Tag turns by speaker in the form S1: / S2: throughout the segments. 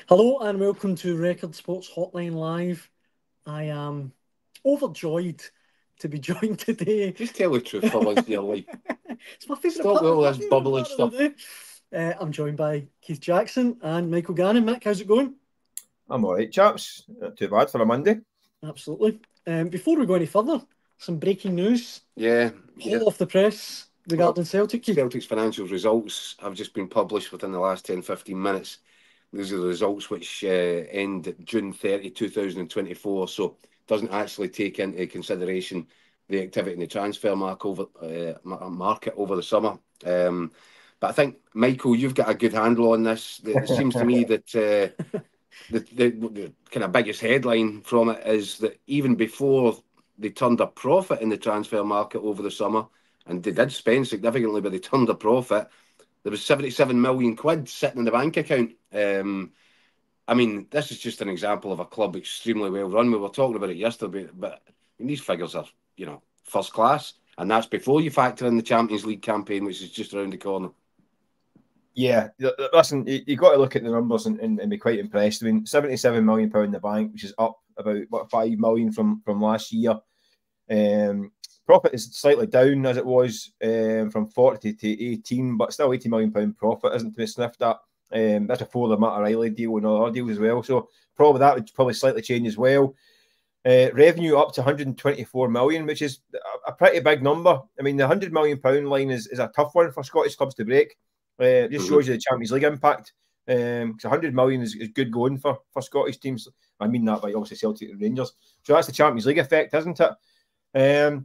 S1: Hello and welcome to Record Sports Hotline Live. I am overjoyed to be joined today.
S2: Just tell the truth for once in your life.
S1: It's my favourite
S2: Stop
S1: part.
S2: with all
S1: My
S2: this
S1: favourite
S2: bubbling
S1: part of
S2: stuff.
S1: the day. I'm joined by Keith Jackson and Michael Gannon. Mick, how's it going?
S3: I'm all right, chaps. Not too bad for a Monday.
S1: Absolutely. Before we go any further, some breaking news.
S2: Yeah.
S1: Hot off the press regarding Celtic.
S2: Celtic's financial results have just been published within the last 10-15 minutes. These are the results which end June 30, 2024. So it doesn't actually take into consideration the activity in the transfer market over the summer. But I think, Michael, you've got a good handle on this. It seems to me that the kind of biggest headline from it is that even before they turned a profit in the transfer market over the summer, and they did spend significantly, but they turned a profit, there was 77 million quid sitting in the bank account. I mean, this is just an example of a club extremely well run. We were talking about it yesterday, but I mean, these figures are, first class. And that's before you factor in the Champions League campaign, which is just around the corner.
S3: Yeah, listen, you got to look at the numbers and be quite impressed. I mean, £77 million in the bank, which is up about 5 million from last year. Profit is slightly down as it was from 40 to 18, but still £80 million profit isn't to be sniffed at. That's before the Matt O'Reilly deal and other deals as well. So that would slightly change as well. Revenue up to 124 million, which is a pretty big number. I mean, the £100 million line is a tough one for Scottish clubs to break. It just shows you the Champions League impact. Because 100 million is good going for Scottish teams. I mean that by obviously Celtic and Rangers. So that's the Champions League effect, isn't it?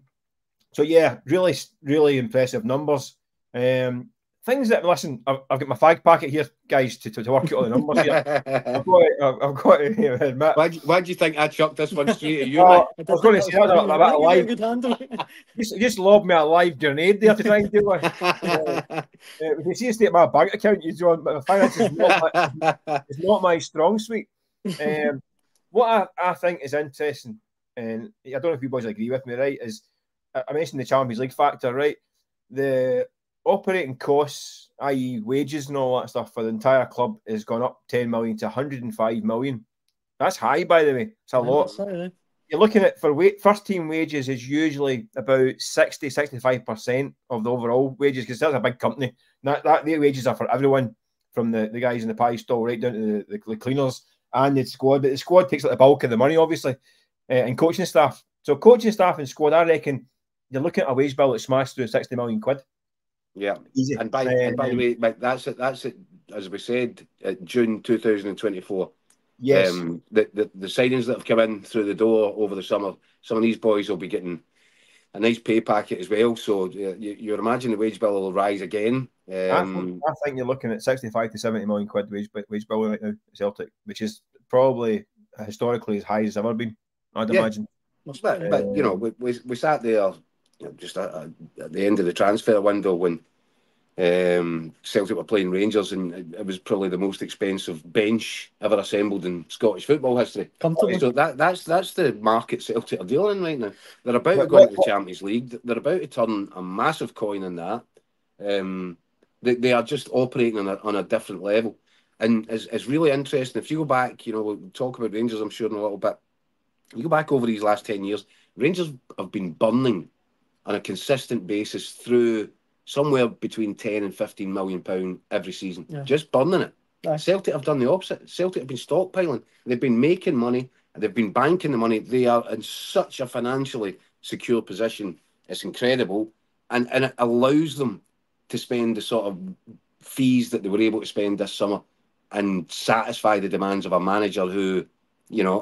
S3: So yeah, really, really impressive numbers. Things that, listen, I've got my fag packet here, guys, to work out all the numbers here. I've got to admit.
S2: Why do you think I chucked this one straight at you,
S3: I
S2: mate?
S3: was going to say that a bit live. Just lob me a live grenade there to try and do it. If you see a state of my bank account, my finances is not my strong suite. What I think is interesting, and I don't know if you boys agree with me, right, is I mentioned the Champions League factor, right? The operating costs, i.e. wages and all that stuff for the entire club has gone up 10 million to 105 million. That's high, by the way. It's a lot. You're looking at first team wages is usually about 60-65% of the overall wages because that's a big company. Their wages are for everyone, from the guys in the pie stall right down to the cleaners and the squad. But the squad takes the bulk of the money, obviously, and coaching staff. So coaching staff and squad, I reckon you're looking at a wage bill that smashed through 60 million quid.
S2: Yeah,
S3: easy.
S2: And by the way, Mike, that's it. As we said, June 2024.
S3: Yes.
S2: The signings that have come in through the door over the summer, some of these boys will be getting a nice pay packet as well. So you imagine the wage bill will rise again.
S3: I think you're looking at 65 to 70 million quid wage bill right now at Celtic, which is probably historically as high as it's ever been, I'd imagine.
S2: But we sat there just at the end of the transfer window when Celtic were playing Rangers, and it was probably the most expensive bench ever assembled in Scottish football history. So that's the market Celtic are dealing in right now. They're about to go into the Champions League. They're about to turn a massive coin in that. They are just operating on a different level, and it's really interesting. If you go back, we'll talk about Rangers, I'm sure, in a little bit. You go back over these last 10 years, Rangers have been burning on a consistent basis through somewhere between 10 and 15 million pound every season. Yeah. Just burning it. Yeah. Celtic have done the opposite. Celtic have been stockpiling. They've been making money and they've been banking the money. They are in such a financially secure position. It's incredible. And it allows them to spend the sort of fees that they were able to spend this summer and satisfy the demands of a manager who,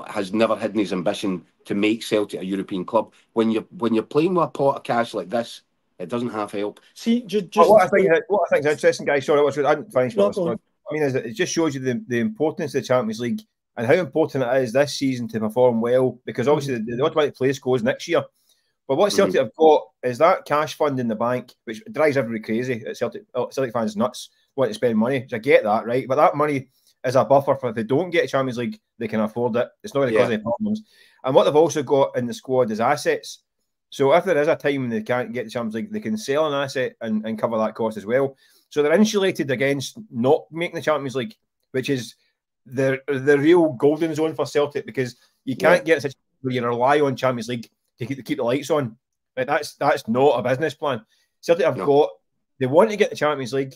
S2: has never hidden his ambition to make Celtic a European club. When you're playing with a pot of cash like this, it doesn't half help.
S1: See, just
S3: what I think is interesting, guys. Sorry, I didn't finish. I mean, is it just shows you the importance of the Champions League and how important it is this season to perform well. Because obviously the automatic place goes next year. But what Celtic have got is that cash fund in the bank, which drives everybody crazy. Celtic fans nuts want to spend money. I get that, right? But that money is a buffer for if they don't get Champions League, they can afford it. It's not going to cause any problems. And what they've also got in the squad is assets. So if there is a time when they can't get the Champions League, they can sell an asset and cover that cost as well. So they're insulated against not making the Champions League, which is the real golden zone for Celtic, because you can't get such where you rely on Champions League to keep the lights on. Like, that's not a business plan. Celtic have they want to get the Champions League.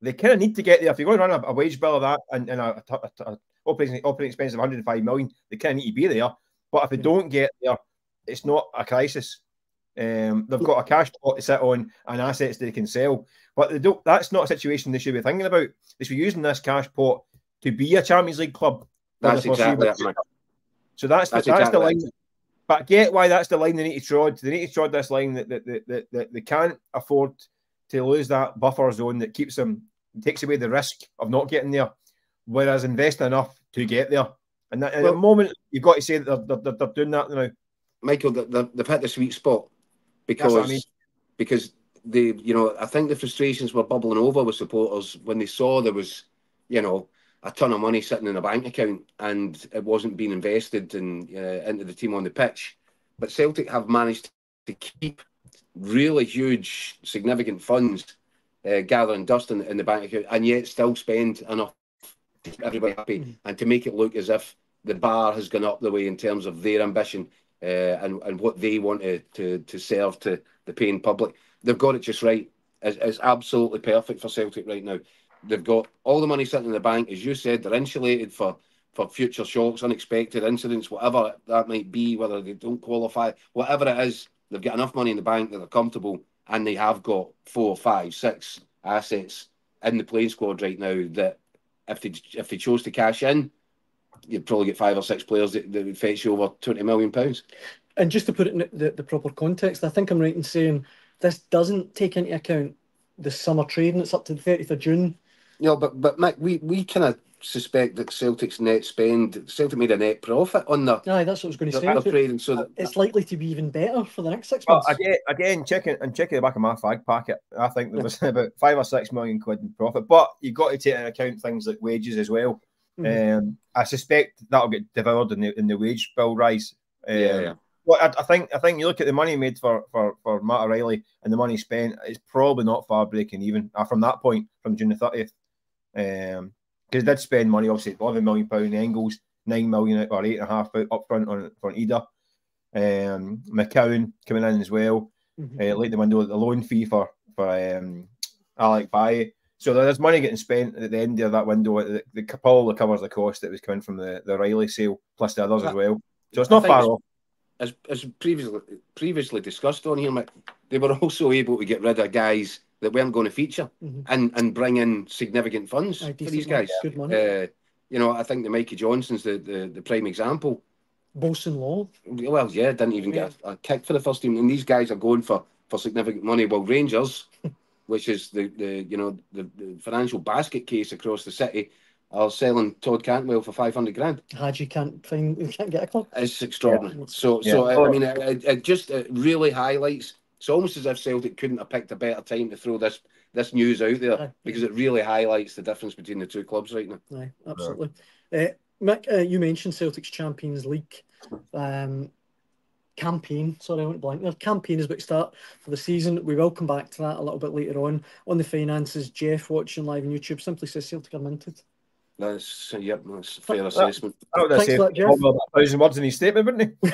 S3: They kind of need to get there. If you're going to run a wage bill of that and a operating expense of 105 million, they kind of need to be there. But if they don't get there, it's not a crisis. They've got a cash pot to sit on and assets they can sell. But that's not a situation they should be thinking about. They should be using this cash pot to be a Champions League club.
S2: That's exactly it, Mike.
S3: So that's the line. But I get why that's the line they need to trod. They need to trod this line that they can't afford to lose that buffer zone that takes away the risk of not getting there, whereas invest enough to get there. And at the moment, you've got to say that they're doing that now.
S2: Michael, they've hit the sweet spot because they, I think the frustrations were bubbling over with supporters when they saw there was, a ton of money sitting in a bank account and it wasn't being invested into the team on the pitch. But Celtic have managed to keep really huge, significant funds gathering dust in the bank account, and yet still spend enough to keep everybody happy and to make it look as if the bar has gone up the way in terms of their ambition and what they want to serve to the paying public. They've got it just right. It's absolutely perfect for Celtic right now. They've got all the money sitting in the bank. As you said, they're insulated for future shocks, unexpected incidents, whatever that might be, whether they don't qualify, whatever it is. They've got enough money in the bank that they're comfortable, and they have got 4, 5, 6 assets in the playing squad right now that if they chose to cash in, you'd probably get 5 or 6 players that would fetch you over £20 million.
S1: And just to put it in the proper context, I think I'm right in saying this doesn't take into account the summer trading. It's up to the 30th of June.
S2: But Mick, we kind of suspect that Celtic made a net profit on their.
S1: Aye, that's what I was going to say.
S2: Trading, so
S1: it's likely to be even better for the next 6 months.
S3: Again, checking the back of my fag packet, I think there was about 5 or 6 million quid in profit. But you've got to take into account things like wages as well. I suspect that'll get devoured in the wage bill rise. Well, I think you look at the money made for Matt O'Reilly and the money spent, it's probably not far breaking even from that point, from June the 30th. Because they did spend money, obviously, £11 million in Engels, 9 million or 8.5 up front on Ida. McCowan coming in as well. Late the window, the loan fee for Alec Baye. So there's money getting spent at the end of that window. The probably covers the cost that was coming from the O'Reilly sale, plus the others as well. So it's not far off.
S2: As previously discussed on here, Mick, they were also able to get rid of guys that weren't going to feature and bring in significant funds for these guys.
S1: Good money.
S2: I think the Mikey Johnson's the prime example.
S1: Bolson Law.
S2: Well, yeah, didn't even get a kick for the first team, and these guys are going for significant money. Well, Rangers, which is the financial basket case across the city, are selling Todd Cantwell for 500 grand.
S1: Hadji can't get a club.
S2: It's extraordinary. I mean, it just really highlights. It's almost as if Celtic couldn't have picked a better time to throw this news out there, because it really highlights the difference between the two clubs right now.
S1: Aye, absolutely. Mick, you mentioned Celtic's Champions League campaign. Sorry, I went blank. Their campaign is about to start for the season. We will come back to that a little bit later on. On the finances, Jeff, watching live on YouTube, simply says Celtic are minted.
S2: That's a fair assessment.
S1: Thanks for that, Jeff.
S3: 1,000 words in his statement, wouldn't he?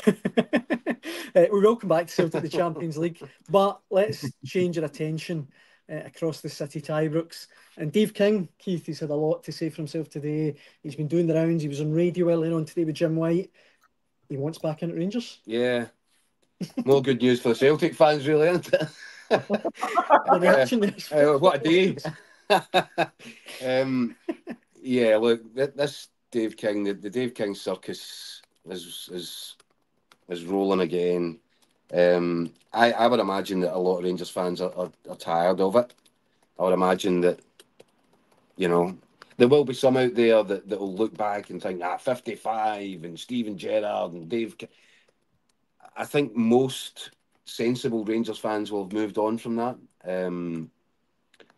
S1: We will come back to Celtic the Champions League, but let's change our attention across the city to Ibrox. And Dave King, Keith, he's had a lot to say for himself today. He's been doing the rounds. He was on radio earlier on today with Jim White. He wants back in at Rangers. Yeah.
S2: More good news for the Celtic fans, really, isn't it?
S1: The reaction there.
S2: What a day. Yeah, look, this Dave King, the Dave King circus is rolling again. I would imagine that a lot of Rangers fans are tired of it. I would imagine that, there will be some out there that will look back and think, 55 and Steven Gerrard and Dave King. I think most sensible Rangers fans will have moved on from that.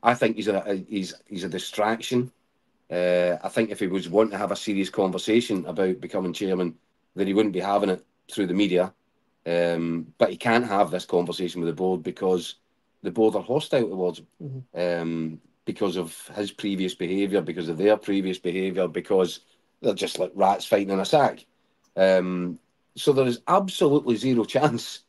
S2: I think he's a distraction. I think if he was wanting to have a serious conversation about becoming chairman, then he wouldn't be having it through the media. But he can't have this conversation with the board because the board are hostile towards him, because of his previous behaviour, because of their previous behaviour, because they're just like rats fighting in a sack. So there is absolutely zero chance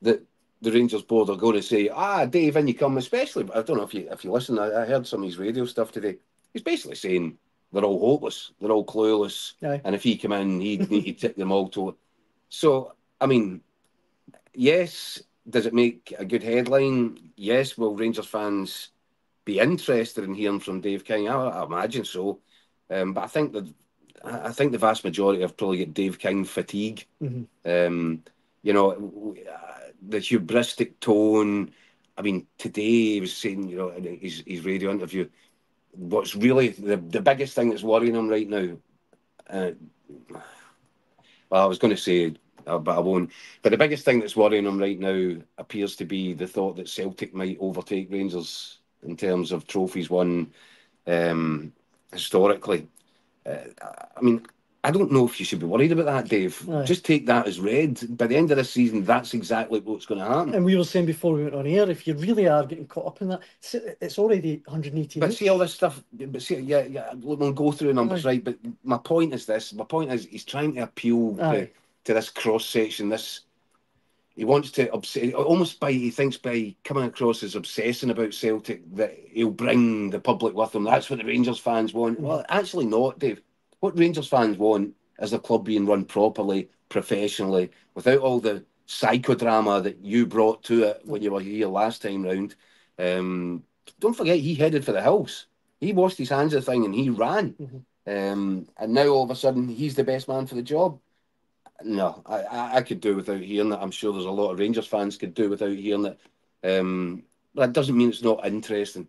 S2: that the Rangers board are going to say, Dave, in you come, especially, I don't know if you listen, I heard some of his radio stuff today. He's basically saying they're all hopeless, they're all clueless, and if he came in, he'd tip them all to it. So, I mean, yes, does it make a good headline? Yes, will Rangers fans be interested in hearing from Dave King? I imagine so. But I think the vast majority have probably got Dave King fatigue. You know, the hubristic tone. I mean, today he was saying, you know, in his radio interview, what's really the biggest thing that's worrying him right now. Well, I was going to say, but I won't. But the biggest thing that's worrying him right now appears to be the thought that Celtic might overtake Rangers in terms of trophies won historically. I mean, I don't know if you should be worried about that, Dave. Just take that as read. By the end of this season, that's exactly what's going to happen.
S1: And we were saying before we went on air, if you really are getting caught up in that, it's already 180
S2: But
S1: weeks.
S2: see all this stuff. But see, yeah, we'll go through the numbers, right? But my point is this. My point is he's trying to appeal to this cross section. He wants to almost he thinks by coming across as obsessing about Celtic that he'll bring the public with him. That's what the Rangers fans want. Well, actually not, Dave. What Rangers fans want is the club being run properly, professionally, without all the psychodrama that you brought to it when you were here last time round. Don't forget, he headed for the hills. He washed his hands of the thing and he ran. And now all of a sudden he's the best man for the job. No, I could do without hearing that. I'm sure there's a lot of Rangers fans could do without hearing that. But that doesn't mean it's not interesting.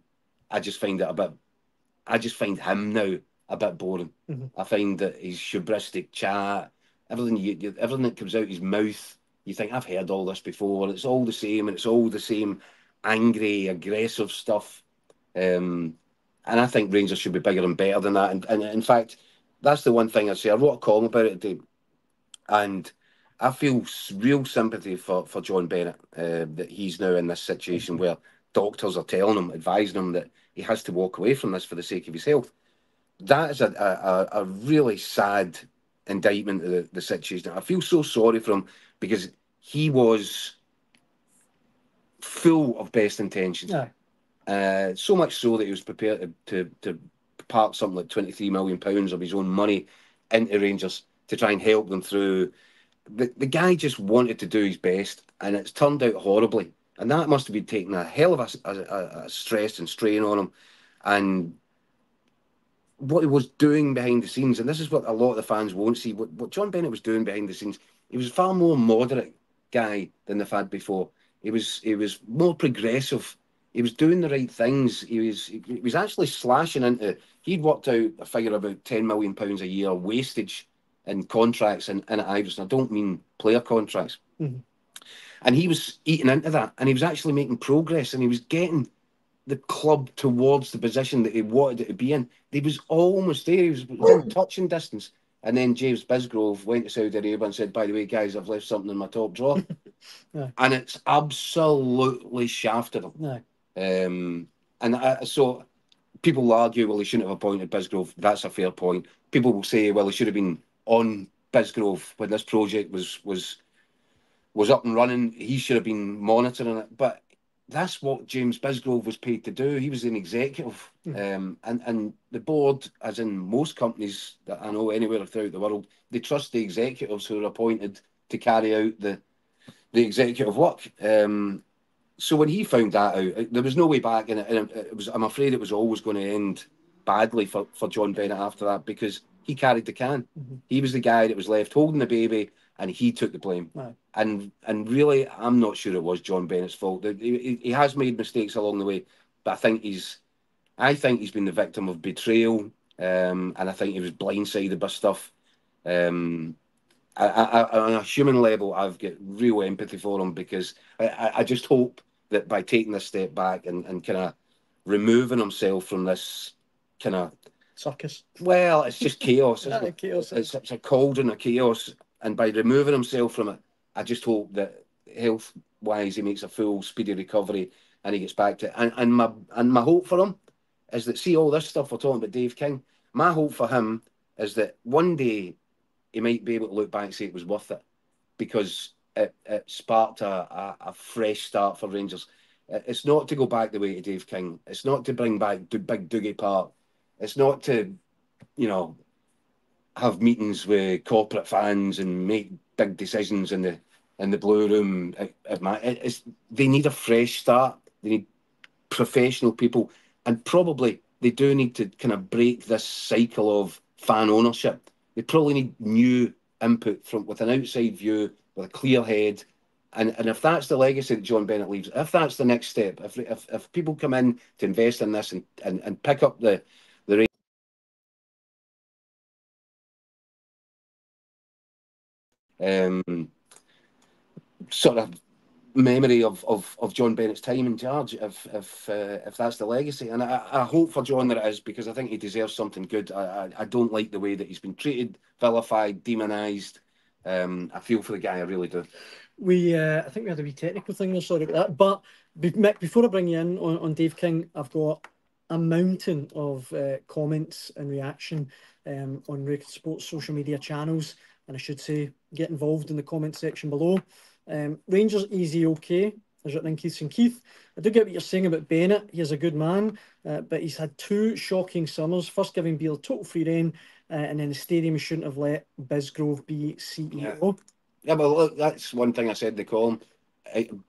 S2: I just find him now a bit boring. I find that his hubristic chat, everything that comes out his mouth, you think, I've heard all this before. It's all the same, and it's all the same angry, aggressive stuff. And I think Rangers should be bigger and better than that. And in fact, that's the one thing I'd say. I wrote a column about it today, and I feel real sympathy for John Bennett, that he's now in this situation where doctors are telling him, advising him that he has to walk away from this for the sake of his health. That is a really sad indictment of the situation. I feel so sorry for him because he was full of best intentions. So much so that he was prepared to park something like £23 million of his own money into Rangers to try and help them through. The guy just wanted to do his best, and it's turned out horribly. And that must have been taking a hell of a stress and strain on him. And what he was doing behind the scenes, and this is what a lot of the fans won't see, what John Bennett was doing behind the scenes, he was a far more moderate guy than they've had before. He was more progressive. He was doing the right things. He was actually slashing into. He'd worked out a figure of about £10 million a year wastage in contracts in Ibrox. I don't mean player contracts. And he was eating into that, and he was actually making progress, and he was getting the club towards the position that he wanted it to be in. He was almost there. He was within touching distance. And then James Bisgrove went to Saudi Arabia and said, by the way, guys, I've left something in my top drawer. And it's absolutely shafted him. So people will argue, well, he shouldn't have appointed Bisgrove. That's a fair point. People will say, well, he should have been on Bisgrove when this project was up and running. He should have been monitoring it. But that's what James Bisgrove was paid to do. He was an executive. And the board, as in most companies that I know anywhere throughout the world, they trust the executives who are appointed to carry out the executive work. So when he found that out, there was no way back. And I'm afraid it was always going to end badly for John Bennett after that, because he carried the can. He was the guy that was left holding the baby, and he took the blame. And really, I'm not sure it was John Bennett's fault. He has made mistakes along the way, but I think he's been the victim of betrayal, and I think he was blindsided by stuff. On a human level, I've got real empathy for him, because I just hope that by taking this step back and kind of removing himself from this kind of
S1: circus.
S2: Well, it's just chaos. It's a cauldron of chaos. And by removing himself from it, I just hope that health-wise he makes a full, speedy recovery and he gets back to it. And my hope for him is that, see all this stuff we're talking about Dave King, my hope for him is that one day he might be able to look back and say it was worth it, because it sparked a fresh start for Rangers. It's not to go back the way to Dave King. It's not to bring back Big Dougie Park. It's not to, have meetings with corporate fans and make big decisions in the blue room. They need a fresh start. They need professional people, and probably they do need to kind of break this cycle of fan ownership. They probably need new input with an outside view, with a clear head. And if that's the legacy that John Bennett leaves, if that's the next step, if people come in to invest in this and pick up the sort of memory of John Bennett's time in charge, if that's the legacy. And I hope for John that it is, because I think he deserves something good. I don't like the way that he's been treated, vilified, demonised. I feel for the guy, I really do.
S1: I think we had a wee technical thing there, sorry about that. But Mick, before I bring you in on Dave King, I've got a mountain of comments and reaction on Racing Sports social media channels. And I should say, get involved in the comment section below. Rangers easy okay, as written in Keith and Keith. I do get what you're saying about Bennett. He is a good man, but he's had two shocking summers. First giving Beale total free rein, and then the stadium he shouldn't have let Bisgrove be CEO.
S2: Yeah, but look, that's one thing I said in the column.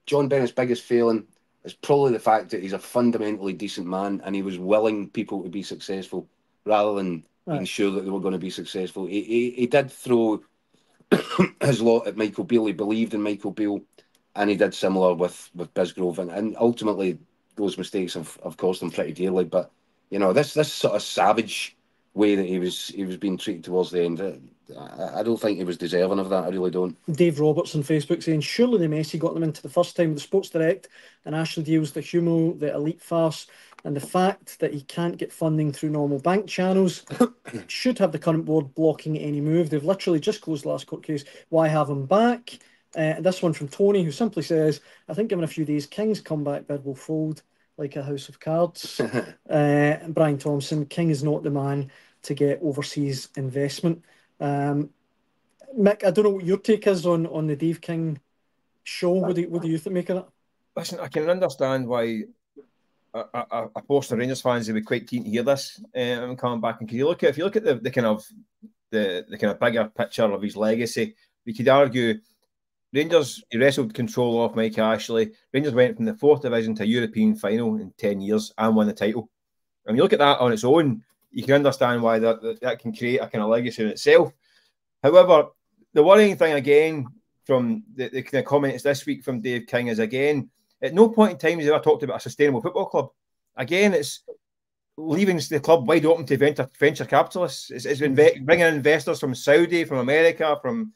S2: John Bennett's biggest failing is probably the fact that he's a fundamentally decent man, and he was willing people to be successful rather than being sure that they were going to be successful. He did throw his lot at Michael Beale. He believed in Michael Beale, and he did similar with Bisgrove, and ultimately those mistakes have cost him pretty dearly. But this sort of savage way that he was being treated towards the end, I don't think he was deserving of that. I really don't.
S1: Dave Roberts on Facebook saying, surely the Messi got them into the first time with the Sports Direct, and Ashley deals the humour, the elite farce, and the fact that he can't get funding through normal bank channels should have the current board blocking any move. They've literally just closed the last court case. Why have him back? This one from Tony, who simply says, I think given a few days, King's comeback bid will fold like a house of cards. Brian Thompson, King is not the man to get overseas investment. Mick, I don't know what your take is on the Dave King show. What do you make of it?
S3: Listen, I can understand why a post of Rangers fans would be quite keen to hear this and coming back. And if you look at the kind of bigger picture of his legacy, we could argue Rangers, he wrestled control off Mike Ashley. Rangers went from the 4th division to a European final in 10 years and won the title. And you look at that on its own, you can understand why that can create a kind of legacy in itself. However, the worrying thing again from the kind of comments this week from Dave King is, again, at no point in time has he ever talked about a sustainable football club. Again, it's leaving the club wide open to venture capitalists. It's been bringing in investors from Saudi, from America, from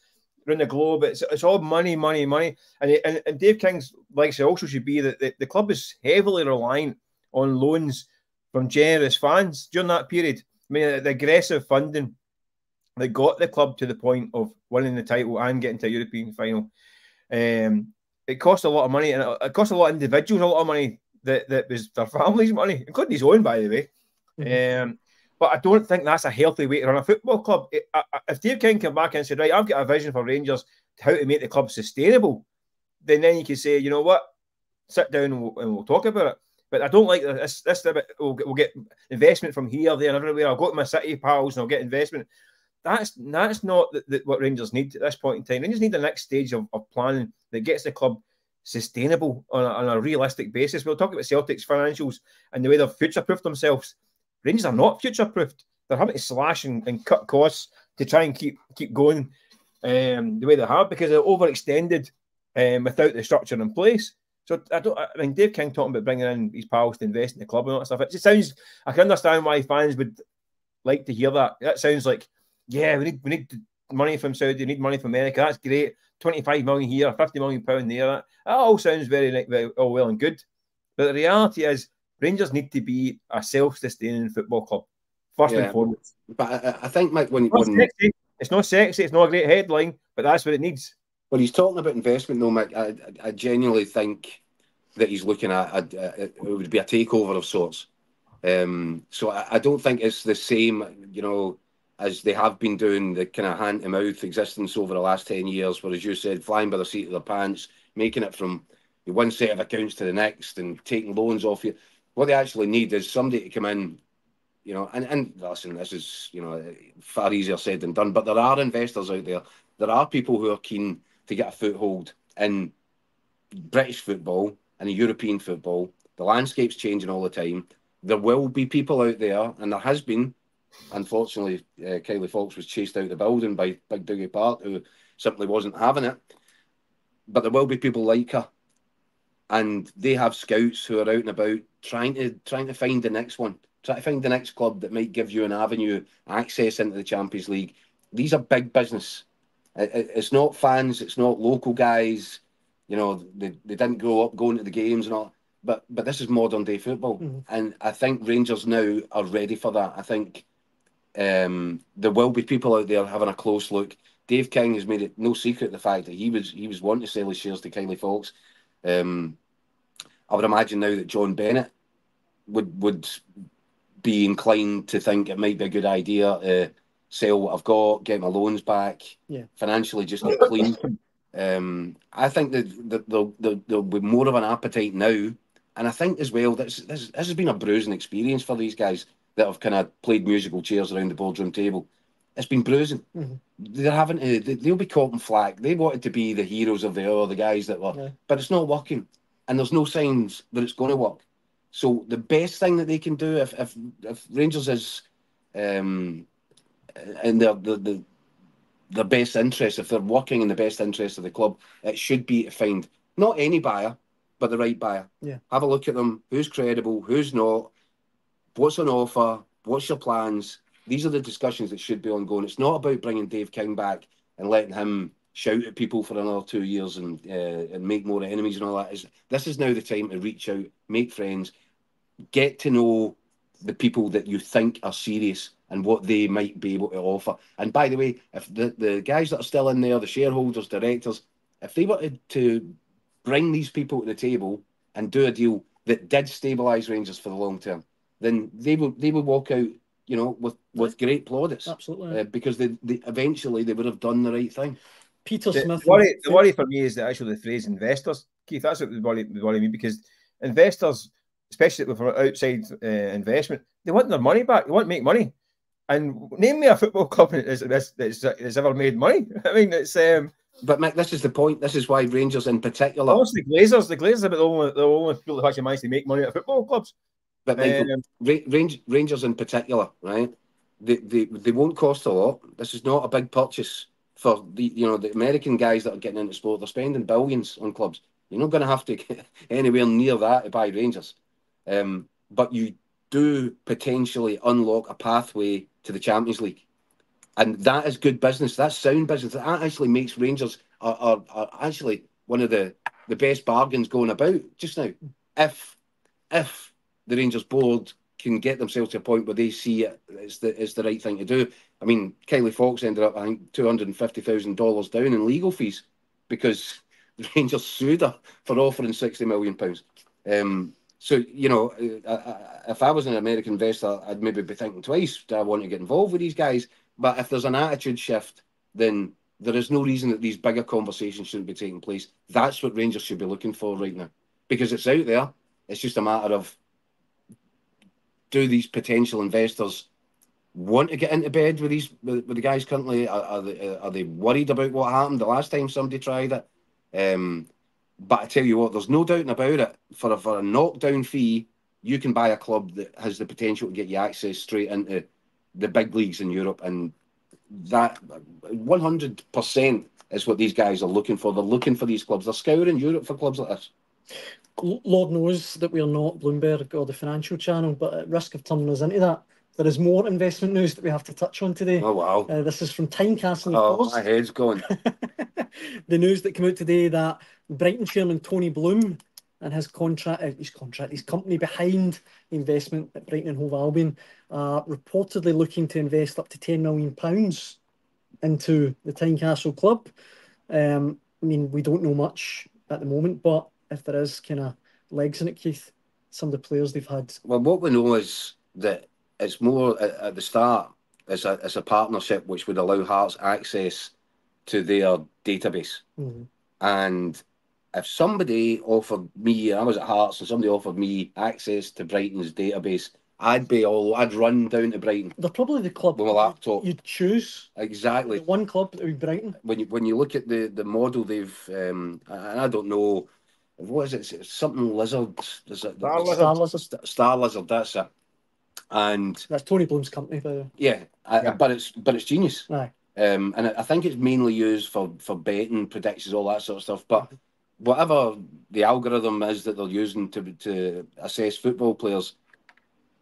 S3: around the globe. It's all money, money, money. And Dave King's legacy also should be that the club is heavily reliant on loans from generous fans during that period. I mean, the aggressive funding that got the club to the point of winning the title and getting to a European final. It cost a lot of money, and it cost a lot of individuals a lot of money that was their family's money, including his own, by the way. But I don't think that's a healthy way to run a football club. If Dave King came back and said, right, I've got a vision for Rangers, how to make the club sustainable, then you can say, you know what, sit down and we'll talk about it. But I don't like this bit, we'll get investment from here, there, and everywhere. I'll go to my city pals and I'll get investment. That's not what Rangers need at this point in time. Rangers need the next stage of planning that gets the club sustainable on a realistic basis. We'll talk about Celtic's financials and the way they've future-proofed themselves. Rangers are not future-proofed. They're having to slash and cut costs to try and keep going the way they have, because they're overextended without the structure in place. So I mean, Dave King talking about bringing in his pals to invest in the club and all that stuff. It just sounds, I can understand why fans would like to hear that. That sounds like, yeah, we need money from Saudi, we need money from America. That's great. 25 million here, 50 million pound there. That all sounds very all well and good. But the reality is, Rangers need to be a self-sustaining football club first and foremost.
S2: But I think, Mike, when
S3: it's not sexy, it's not a great headline, but that's what it needs.
S2: When he's talking about investment, though, Mike, I genuinely think that he's looking at it would be a takeover of sorts. So I don't think it's the same, as they have been doing, the kind of hand-to-mouth existence over the last 10 years, where, as you said, flying by the seat of their pants, making it from one set of accounts to the next and taking loans off you. What they actually need is somebody to come in, and listen, this is, far easier said than done, but there are investors out there. There are people who are keen to get a foothold in British football and European football. The landscape's changing all the time. There will be people out there, and there has been. Unfortunately, Kylie Fawkes was chased out of the building by Big Dougie Park, who simply wasn't having it. But there will be people like her, and they have scouts who are out and about trying to find the next one, try to find the next club that might give you an avenue, access into the Champions League. These are big business. It's not fans, it's not local guys. They didn't grow up going to the games and all. But this is modern day football, and I think Rangers now are ready for that. I think there will be people out there having a close look. Dave King has made it no secret the fact that he was wanting to sell his shares to Kylie Fawkes. I would imagine now that John Bennett would be inclined to think it might be a good idea to sell what I've got, get my loans back, financially just get clean. I think that there'll be more of an appetite now. And I think as well, this has been a bruising experience for these guys that have kind of played musical chairs around the boardroom table. It's been bruising. They're having to, they'll be caught in flack. They wanted to be the heroes of the hour, the guys that were, but it's not working. And there's no signs that it's going to work. So the best thing that they can do, if Rangers is in their best interest, if they're working in the best interest of the club, it should be to find not any buyer, but the right buyer. Have a look at them. Who's credible? Who's not? What's on offer? What's your plans? These are the discussions that should be ongoing. It's not about bringing Dave King back and letting him shout at people for another 2 years and make more enemies and all that. This is now the time to reach out, make friends, get to know the people that you think are serious and what they might be able to offer. And by the way, if the guys that are still in there, the shareholders, directors, if they wanted to bring these people to the table and do a deal that did stabilise Rangers for the long term, then they would walk out, with great plaudits.
S1: Absolutely.
S2: Because they eventually they would have done the right thing.
S1: Peter Smith.
S3: The worry for me is actually the phrase investors, Keith. That's what would worry me, because investors, especially for outside investment, they want their money back. They want to make money. And name me a football club that's ever made money. I mean, it's.
S2: But Mick, this is the point. This is why Rangers in particular.
S3: Also, the Glazers are the only people that actually manage to make money at football clubs.
S2: But Rangers in particular, right? They won't cost a lot. This is not a big purchase for the American guys that are getting into sport. They're spending billions on clubs. You're not going to have to get anywhere near that to buy Rangers. But you do potentially unlock a pathway to the Champions League. And that is good business. That's sound business. That actually makes Rangers are actually one of the best bargains going about just now. If the Rangers board can get themselves to a point where they see it as the right thing to do. I mean, Kylie Fawkes ended up, I think, $250,000 down in legal fees because the Rangers sued her for offering £60 million. So, if I was an American investor, I'd maybe be thinking twice, do I want to get involved with these guys? But if there's an attitude shift, then there is no reason that these bigger conversations shouldn't be taking place. That's what Rangers should be looking for right now. Because it's out there. It's just a matter of, do these potential investors want to get into bed with the guys currently? Are they worried about what happened the last time somebody tried it? But I tell you what, there's no doubting about it. For a knockdown fee, you can buy a club that has the potential to get you access straight into the big leagues in Europe, and that 100% is what these guys are looking for. They're looking for these clubs. They're scouring Europe for clubs like this.
S1: Lord knows that we're not Bloomberg or the Financial Channel, but at risk of turning us into that, there is more investment news that we have to touch on today.
S2: Oh, wow.
S1: This is from Tynecastle.
S2: Oh, my head's going.
S1: The news that came out today that Brighton chairman Tony Bloom and his company behind the investment at Brighton and Hove Albion are reportedly looking to invest up to £10 million into the Tynecastle club. I mean, we don't know much at the moment, but if there is kind of legs in it, Keith, some of the players they've had.
S2: Well, what we know is that it's more at the start. it's a partnership which would allow Hearts access to their database. And if somebody offered me, I was at Hearts, and somebody offered me access to Brighton's database, I'd run down to Brighton.
S1: They're probably the club
S2: with my laptop.
S1: You'd choose.
S2: Exactly.
S1: The one club that would be Brighton.
S2: When you look at the model they've, and I don't know, what is it? It's something Lizard. Is it
S1: Star Lizard?
S2: Star Lizard. That's it. And
S1: that's Tony Bloom's company, by the way.
S2: Yeah, but it's genius.
S1: Aye.
S2: And I think it's mainly used for betting predictions, all that sort of stuff. But whatever the algorithm is that they're using to assess football players,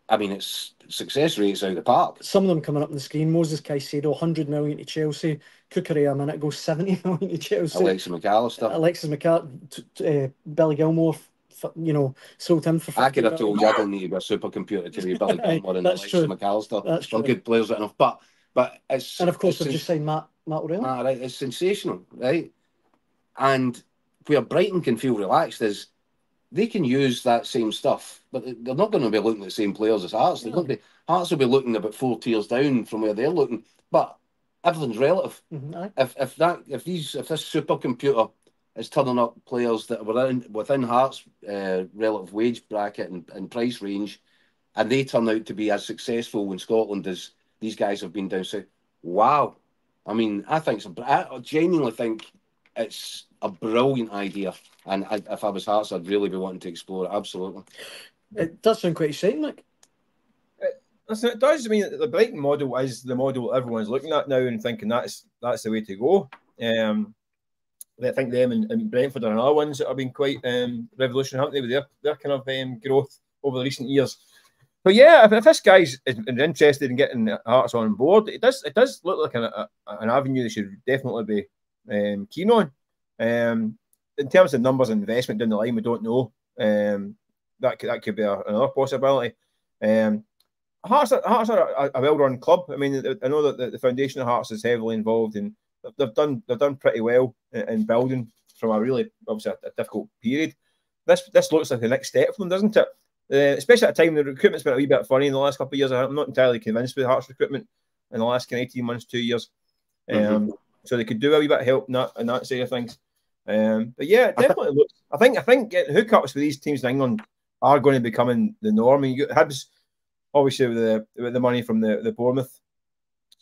S2: I mean, it's success rates out of the park.
S1: Some of them coming up on the screen. Moses Caicedo, 100 million to Chelsea. Cucurella a minute ago, 70 million to Chelsea.
S2: Alexis
S1: McAllister. Billy Gilmore, sold him for 50
S2: I could have
S1: million.
S2: told you I don't need to be a supercomputer to be Billy Gilmore and Alexis McAllister.
S1: That's
S2: They're
S1: true.
S2: good players enough. But it's...
S1: And of course, they've just signed Matt O'Reilly.
S2: Right, it's sensational, right? And where Brighton can feel relaxed is they can use that same stuff, but they're not going to be looking at the same players as Hearts. Hearts will be looking about 4 tiers down from where they're looking, but everything's relative. If this supercomputer is turning up players that are within Hearts' relative wage bracket and price range, and they turn out to be as successful in Scotland as these guys have been down south, wow! I mean, I genuinely think it's a brilliant idea, and if I was Hearts, I'd really be wanting to explore it. Absolutely.
S1: It does sound quite exciting, Mick.
S3: It does. I mean, the Brighton model is the model everyone's looking at now and thinking that's the way to go. I think them and Brentford are another ones that have been quite revolutionary, haven't they, with their kind of growth over the recent years. But yeah, if this guy's interested in getting Hearts on board, it does look like an avenue they should definitely be keen on. In terms of numbers and investment down the line, we don't know. That could be another possibility. Hearts are a well-run club. I mean, I know that the foundation of Hearts is heavily involved, and they've done pretty well in building from a really obviously a difficult period. This looks like the next step for them, doesn't it? Especially at a time the recruitment's been a wee bit funny in the last couple of years. I'm not entirely convinced with Hearts recruitment in the last 18 months, 2 years. So they could do a wee bit of help in that side of things. But yeah, it definitely looks. I think getting hookups with these teams in England are going to be becoming the norm. I mean, Hibs, obviously with the money from the Bournemouth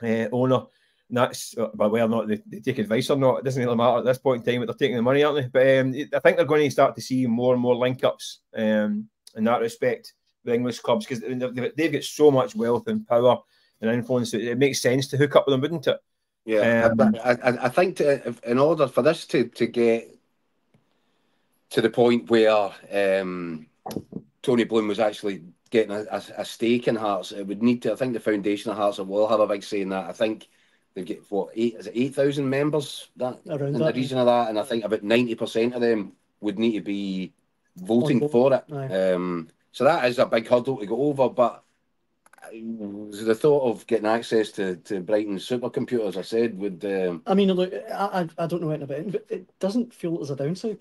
S3: owner, and that's but whether or not they take advice or not, it doesn't really matter at this point in time. But they're taking the money, aren't they? But I think they're going to start to see more and more link-ups in that respect with English clubs, because they've got so much wealth and power and influence. It makes sense to hook up with them, wouldn't it?
S2: Yeah, I think in order for this to get to the point where Tony Bloom was actually getting a stake in Hearts, it would need to. I think the foundation of Hearts will have a big say in that. I think they've got 8,000 members in the region of that, and I think about 90% of them would need to be voting for it. So that is a big hurdle to go over, but the thought of getting access to Brighton's supercomputer, as I said, would...
S1: I mean, look, I don't know anything about it, but it doesn't feel there's a downside.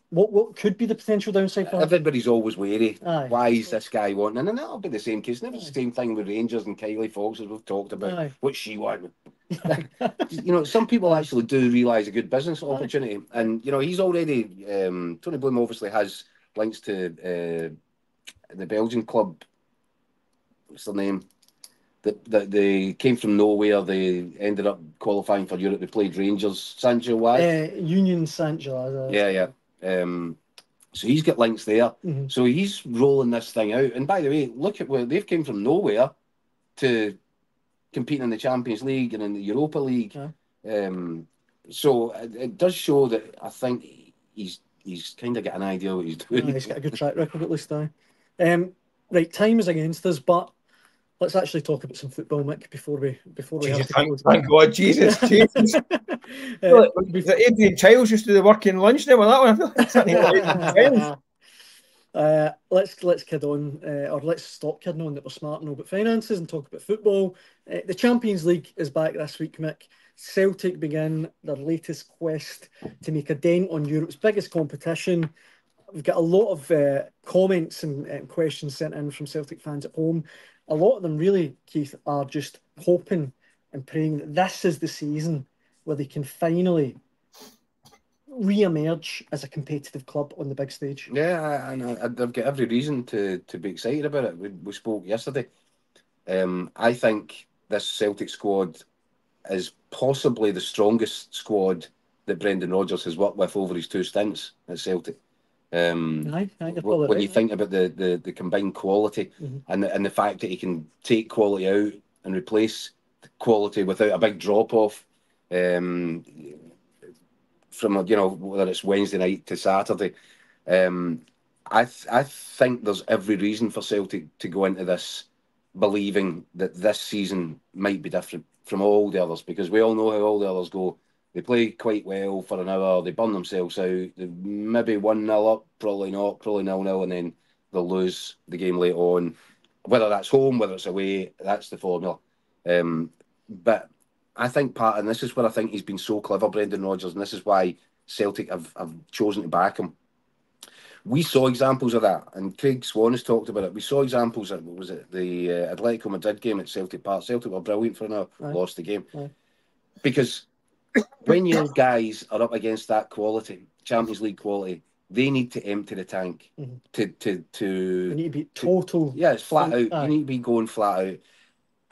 S1: What could be the potential downside for
S2: everybody's always wary.
S1: Aye.
S2: Why is this guy wanting? And that'll be the same case. And it was the same thing with Rangers and Kylie Fox, as we've talked about.
S1: Aye.
S2: What's she want? Some people actually do realise a good business opportunity. Aye. And, he's already... Tony Bloom obviously has links to the Belgian club. What's their name? That they came from nowhere. They ended up qualifying for Europe. They played Rangers. Saint-Gilloise?
S1: Union Saint-Gilloise.
S2: Yeah. So he's got links there.
S1: Mm-hmm.
S2: So he's rolling this thing out. And by the way, look at where they've came from nowhere to competing in the Champions League and in the Europa League.
S1: Yeah.
S2: So it does show that I think he's kind of got an idea what he's doing.
S1: He's got a good track record at least now. Right, time is against us, but let's actually talk about some football, Mick, before we
S3: Jesus,
S1: have to
S3: thank God, Jesus. Adrian Childs used to do the working lunch now with that one.
S1: Let's kid on, or let's stop kidding on that we're smart and know about finances and talk about football. The Champions League is back this week, Mick. Celtic begin their latest quest to make a dent on Europe's biggest competition. We've got a lot of comments and questions sent in from Celtic fans at home. a lot of them really, Keith, are just hoping and praying that this is the season where they can finally re-emerge as a competitive club on the big stage.
S2: Yeah, and I've got every reason to be excited about it. We spoke yesterday. I think this Celtic squad is possibly the strongest squad that Brendan Rodgers has worked with over his 2 stints at Celtic. When you think about the combined quality and the fact that he can take quality out and replace quality without a big drop off, from whether it's Wednesday night to Saturday, I think there's every reason for Celtic to go into this believing that this season might be different from all the others, because we all know how all the others go. They play quite well for an hour, they burn themselves out, they maybe 1-0 up, probably not, probably 0-0, and then they'll lose the game later on. Whether that's home, whether it's away, that's the formula. But I think and this is where I think he's been so clever, Brendan Rodgers, and this is why Celtic have chosen to back him. We saw examples of that, and Craig Swan has talked about it. We saw examples of, what was it, the Atletico Madrid game at Celtic Park. Celtic were brilliant for an hour, lost the game. Because when your guys are up against that quality, Champions League quality, they need to empty the tank.
S1: They need to be total.
S2: Yeah, it's flat out. You need to be going flat out.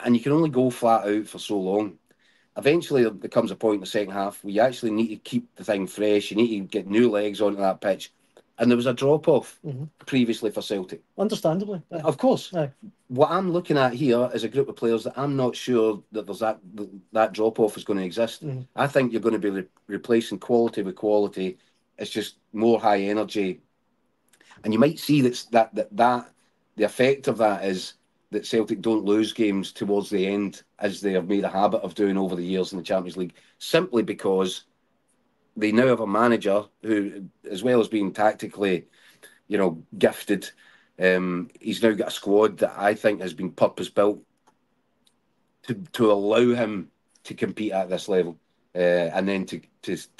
S2: And you can only go flat out for so long. Eventually, there comes a point in the second half where you actually need to keep the thing fresh. You need to get new legs onto that pitch. And there was a drop-off previously for Celtic.
S1: Understandably.
S2: Of course. What I'm looking at here is a group of players that I'm not sure that there's that drop-off is going to exist. I think you're going to be replacing quality with quality. It's just more high energy. And you might see that the effect of that is that Celtic don't lose games towards the end, as they have made a habit of doing over the years in the Champions League, simply because they now have a manager who, as well as being tactically, gifted, he's now got a squad that I think has been purpose-built to allow him to compete at this level, and then to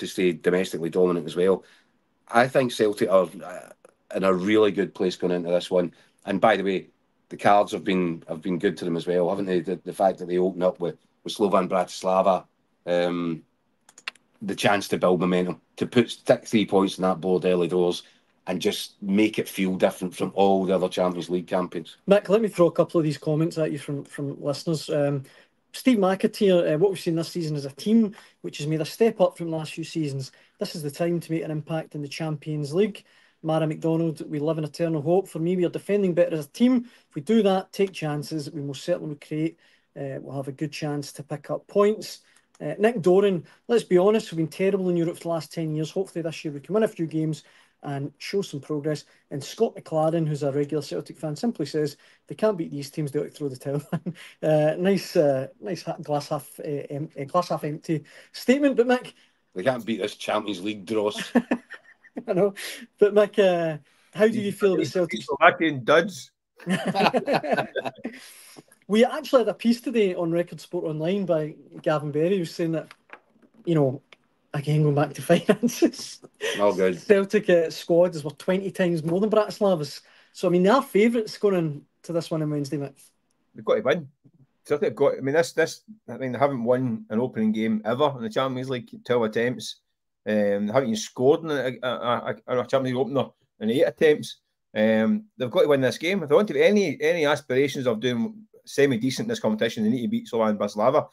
S2: stay domestically dominant as well. I think Celtic are in a really good place going into this one. And by the way, the cards have been good to them as well, haven't they? The fact that they open up with Slovan Bratislava, the chance to build momentum, to stick 3 points on that board early doors and just make it feel different from all the other Champions League campaigns.
S1: Mick, let me throw a couple of these comments at you from listeners. Steve McAteer, what we've seen this season is a team which has made a step up from the last few seasons. This is the time to make an impact in the Champions League. Mara McDonald, we live in eternal hope. For me, we are defending better as a team. If we do that, take chances, we most certainly will create. We'll have a good chance to pick up points. Nick Doran, let's be honest, we've been terrible in Europe for the last 10 years. Hopefully this year we can win a few games and show some progress. And Scott McLaren, who's a regular Celtic fan, simply says they can't beat these teams, they ought to throw the towel in. Nice glass half empty statement. But Mick,
S2: they can't beat this Champions League dross.
S1: I know, but Mick, how do you feel about Celtic?
S3: Slovakian duds.
S1: We actually had a piece today on Record Sport Online by Gavin Berry, who's saying that, again, going back to finances,
S2: good.
S1: Celtic squad is worth 20 times more than Bratislava's. So, they are favourites going into this one on Wednesday, Mick.
S3: They've got to win. Celtic have got. They haven't won an opening game ever in the Champions League. 12 attempts. They haven't even scored in a Champions League opener in 8 attempts. They've got to win this game. If they want to have any aspirations of doing semi-decent in this competition, they need to beat Slovan Bratislava.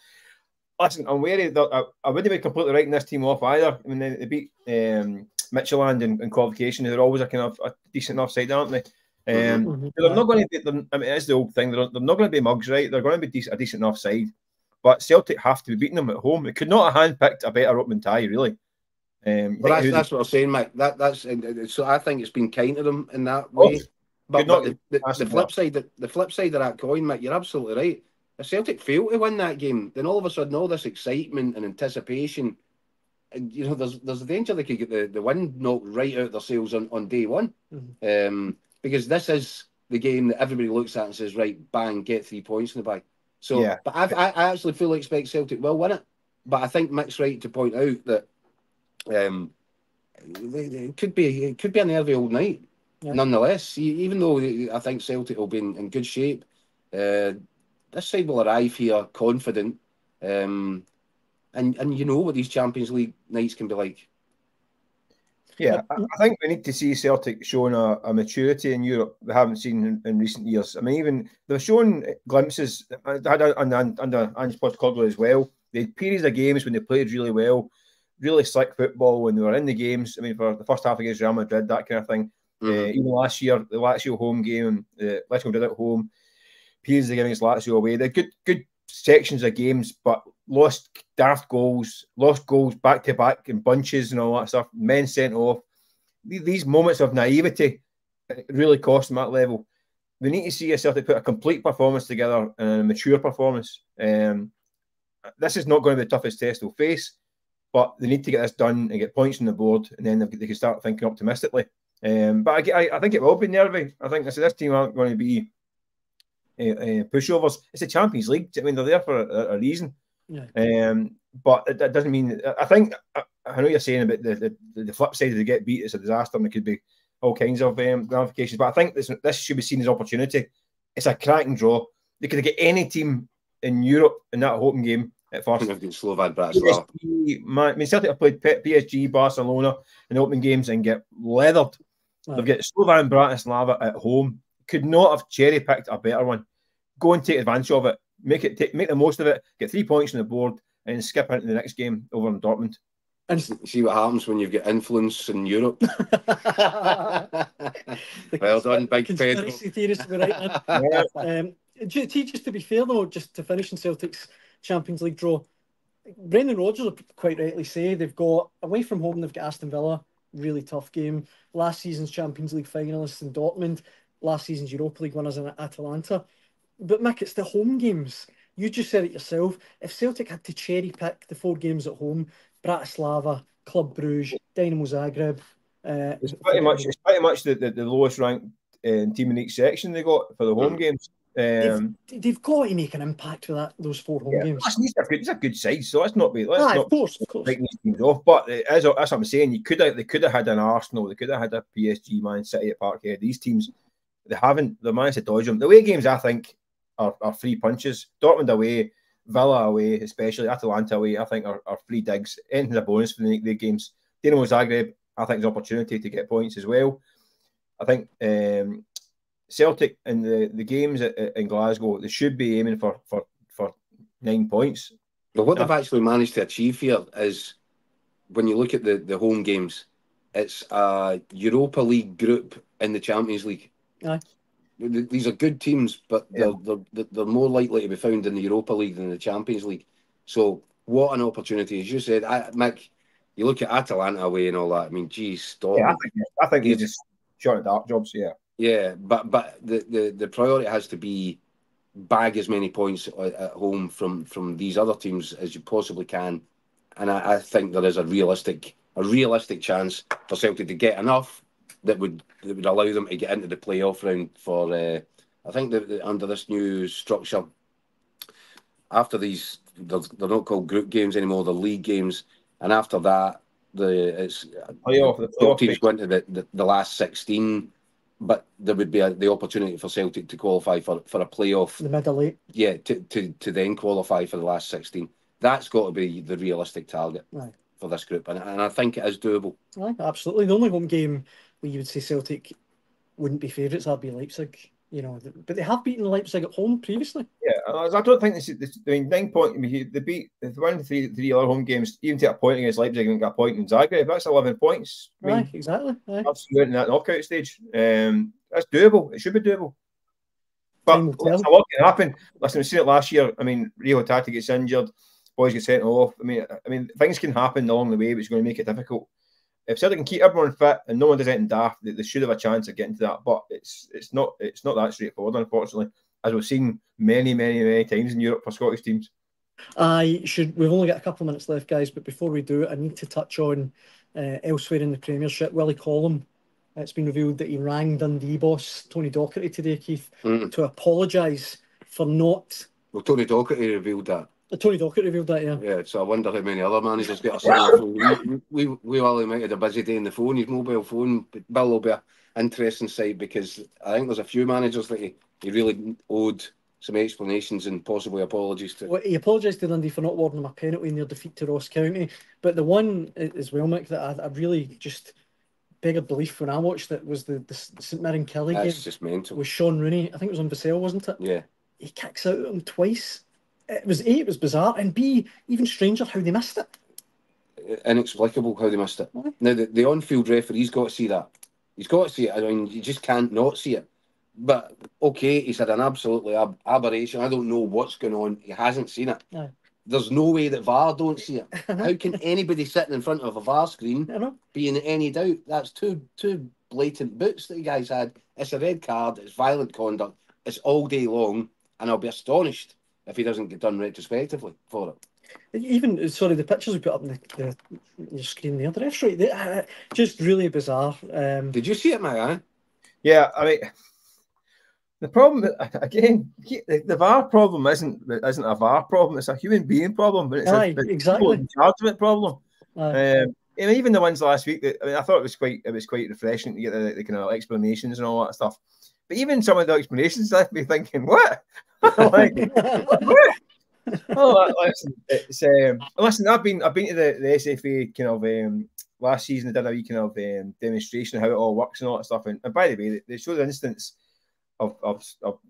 S3: Listen, I'm wary that I wouldn't be completely writing this team off either. They beat Midtjylland in qualification. They're always a kind of a decent enough side, aren't they? They're not going to be. It's the old thing. They're not going to be mugs, right? They're going to be a decent enough side. But Celtic have to be beating them at home. They could not have handpicked a better opening tie, really.
S2: Well, that's what I'm saying, Mike. That's so. I think it's been kind to them in that way. But the flip side of that coin, Mike, you're absolutely right. If Celtic fail to win that game, then all of a sudden all this excitement and anticipation, and there's a danger they could get the wind knocked right out of their sails on day one, because this is the game that everybody looks at and says, right, bang, get 3 points in the bag. So, yeah. But I actually fully expect Celtic will win it. But I think Mick's right to point out that it could be a nervy old night. Yeah. Nonetheless, even though I think Celtic will be in good shape, this side will arrive here confident, and you know what these Champions League nights can be like.
S3: Yeah, I think we need to see Celtic showing a maturity in Europe we haven't seen in recent years. I mean, even they're showing glimpses. I had under Ange Postecoglou as well. They had periods of games when they played really well, really slick football when they were in the games. I mean, for the first half against Real Madrid, that kind of thing. Even last year, the Lazio home game, Lazio Madrid at home, periods of game against Lazio away. They're good sections of games, but lost daft goals, lost goals back to back in bunches and all that stuff. Men sent off. These moments of naivety really cost them at level. We need to see a Celtic put a complete performance together and a mature performance. This is not going to be the toughest test they'll face, but they need to get this done and get points on the board, and then they can start thinking optimistically. But I think it will be nervy. I think this team aren't going to be pushovers. It's the Champions League. I mean, they're there for a reason. Yeah. But that doesn't mean. I know you're saying about the flip side of the get beat is a disaster, and it could be all kinds of ramifications. But I think this should be seen as opportunity. It's a cracking draw. They could get any team in Europe in that home game at first.
S2: Slovan Bratislava.
S3: I mean, Celtic have played PSG, Barcelona in the opening games and get leathered. Right. They've got Slovan Bratislava at home. Could not have cherry picked a better one. Go and take advantage of it. Make the most of it. Get 3 points on the board and skip into the next game over in Dortmund.
S2: And see what happens when you've got influence in Europe. Well done, big
S1: conspiracy theorist, right? Just to be fair though, just to finish in Celtic's Champions League draw, Brendan Rodgers will quite rightly say they've got away from home. They've got Aston Villa, really tough game. Last season's Champions League finalists in Dortmund. Last season's Europa League winners in Atalanta. But Mick, it's the home games. You just said it yourself. If Celtic had to cherry pick the 4 games at home, Bratislava, Club Brugge, Dynamo Zagreb.
S3: It's pretty much the lowest ranked team in each section they got for the home games.
S1: They've got to make an impact for those 4 home games.
S3: It's a good side, so let's not
S1: of course.
S3: Taking these teams off. But that's what I'm saying. They could have had an Arsenal, they could have had a PSG, Man City at Parkhead. These teams, they haven't. They managed to dodge them. The away games, I think, are free punches. Dortmund away, Villa away, especially Atalanta away, I think are free digs. Anything's a bonus for the games. Dynamo Zagreb, I think, is an opportunity to get points as well. I think Celtic in the games in Glasgow, they should be aiming for 9 points.
S2: Well, what they've actually managed to achieve here is, when you look at the home games, it's a Europa League group in the Champions League.
S1: Aye.
S2: These are good teams, but they're more likely to be found in the Europa League than the Champions League. So what an opportunity. As you said, Mick, you look at Atalanta away and all that. I mean, geez, stop.
S3: Yeah, I think he's just short at dark jobs, yeah.
S2: Yeah, but the priority has to be bag as many points at home from these other teams as you possibly can. And I think there is a realistic chance for Celtic to get enough that would allow them to get into the playoff round for I think that under this new structure, after these, they're not called group games anymore, they're league games, and after that it's
S3: playoff
S2: teams go into the last 16, but there would be the opportunity for Celtic to qualify for a playoff,
S1: the middle eight,
S2: to then qualify for the last 16. That's got to be the realistic target for this group, and I think it is doable.
S1: Absolutely. The only home game where you would say Celtic wouldn't be favourites, that'd be Leipzig, but they have beaten Leipzig at home previously.
S3: Yeah, I don't think this. I mean, 9 points. I mean, they won three other home games, even take a point against Leipzig and got a point in Zagreb. That's 11 points. I mean,
S1: exactly.
S3: That's in that knockout stage. That's doable. It should be doable. But a lot can happen. Listen, we've seen it last year. I mean, Rio Tati gets injured, boys get sent off. I mean, things can happen along the way, which is going to make it difficult. If Celtic can keep everyone fit and no one does anything daft, they should have a chance of getting to that. But it's not that straightforward, unfortunately, as we've seen many times in Europe for Scottish teams.
S1: We've only got a couple of minutes left, guys, but before we do, I need to touch on elsewhere in the Premiership. Willie Collum, it's been revealed that he rang Dundee boss Tony Docherty today, Keith, to apologise for not...
S2: Well, Tony Docherty revealed that.
S1: Tony Docherty revealed that, yeah.
S2: Yeah, so I wonder how many other managers get a cell phone. We all might have had a busy day on the phone, his mobile phone. But Bill will be an interesting side, because I think there's a few managers that he really owed some explanations and possibly apologies to.
S1: Well, he apologised to Dundee for not awarding him a penalty in their defeat to Ross County. But the one as well, Mick, that I really just beggared belief when I watched it was the St Mirren Kelly game.
S2: That's just mental.
S1: With Sean Rooney. I think it was on Vassell, wasn't it?
S2: Yeah.
S1: He kicks out at him twice. It was A, it was bizarre, and B, even stranger how they missed it.
S2: Inexplicable how they missed it. Now, the on-field referee's got to see that. He's got to see it. I mean, you just can't not see it. But, okay, he's had an absolutely aberration. I don't know what's going on. He hasn't seen it.
S1: No.
S2: There's no way that VAR don't see it. How can anybody sitting in front of a VAR screen be in any doubt? That's two blatant boots that you guys had. It's a red card. It's violent conduct. It's all day long. And I'll be astonished if he doesn't get done retrospectively for it.
S1: Even, sorry, the pictures we put up on your screen there, the ref's right, just really bizarre.
S2: Did you see it, Mike?
S3: Yeah, I mean, the problem, again, the VAR problem isn't a VAR problem, it's a human being problem. It's
S1: exactly.
S3: a judgment problem. And even the ones last week, I thought it was quite refreshing to get the kind of explanations and all that stuff. But even some of the explanations left me thinking, what? Like, what? Oh, listen, I've been to the SFA kind of last season. I did a wee kind of demonstration of how it all works and all that stuff. And by the way, they showed the instance of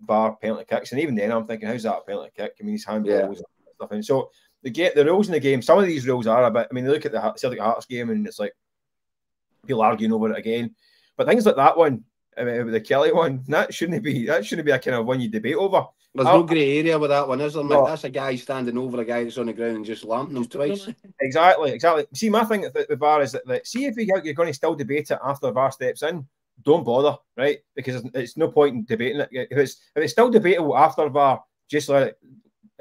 S3: VAR penalty kicks, and even then I'm thinking, how's that a penalty kick? I mean, he's handballs and stuff. And so the rules in the game, some of these rules are a bit. I mean, they look at the Celtic Hearts game, and it's like people arguing over it again. But things like that one, I mean, the Kelly one, that shouldn't be a kind of one you debate over.
S2: There's no grey area with that one, is there? No. That's a guy standing over a guy that's on the ground and just lamping him twice.
S3: Exactly. See, my thing with the VAR is that see if you're going to still debate it after the VAR steps in, don't bother, right? Because it's no point in debating it. If it's still debatable after VAR, just let it.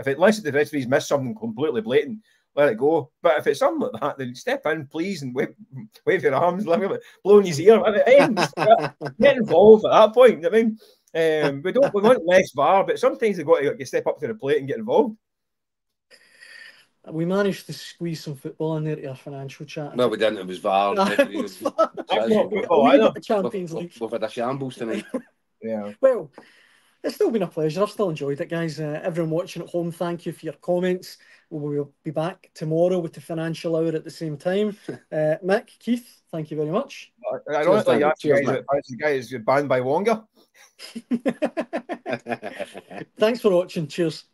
S3: Unless the referees miss something completely blatant, let it go. But if it's something like that, then step in, please, and wave your arms, blow in his ear. Get involved at that point. I mean. We want less VAR, but sometimes they've got to step up to the plate and get involved.
S1: We managed to squeeze some football in there to our financial chat.
S2: No, we didn't. It was VAR.
S1: We've got the Champions League.
S2: We've had a shambles tonight.
S3: Yeah.
S1: Well, it's still been a pleasure. I've still enjoyed it, guys. Everyone watching at home, thank you for your comments. We'll be back tomorrow with the financial hour at the same time. Mick, Keith, thank you very much.
S3: Ironically, the guy is banned by Wonga.
S1: Thanks for watching. Cheers.